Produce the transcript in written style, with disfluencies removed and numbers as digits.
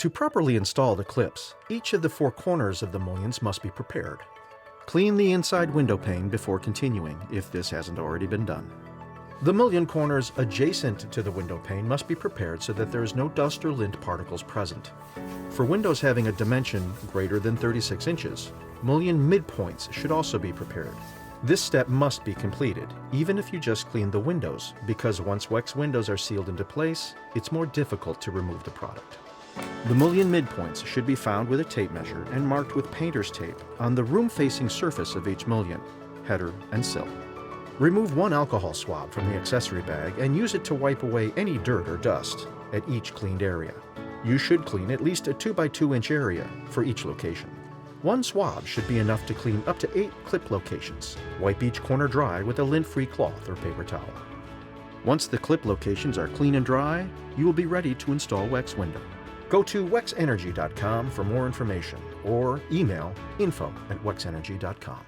To properly install the clips, each of the 4 corners of the mullions must be prepared. Clean the inside window pane before continuing, if this hasn't already been done. The mullion corners adjacent to the window pane must be prepared so that there is no dust or lint particles present. For windows having a dimension greater than 36 inches, mullion midpoints should also be prepared. This step must be completed, even if you just clean the windows, because once Wex windows are sealed into place, it's more difficult to remove the product. The mullion midpoints should be found with a tape measure and marked with painter's tape on the room-facing surface of each mullion, header and sill. Remove 1 alcohol swab from the accessory bag and use it to wipe away any dirt or dust at each cleaned area. You should clean at least a 2 by 2 inch area for each location. 1 swab should be enough to clean up to 8 clip locations. Wipe each corner dry with a lint-free cloth or paper towel. Once the clip locations are clean and dry, you will be ready to install Wex Window. Go to wexenergy.com for more information or email info@wexenergy.com.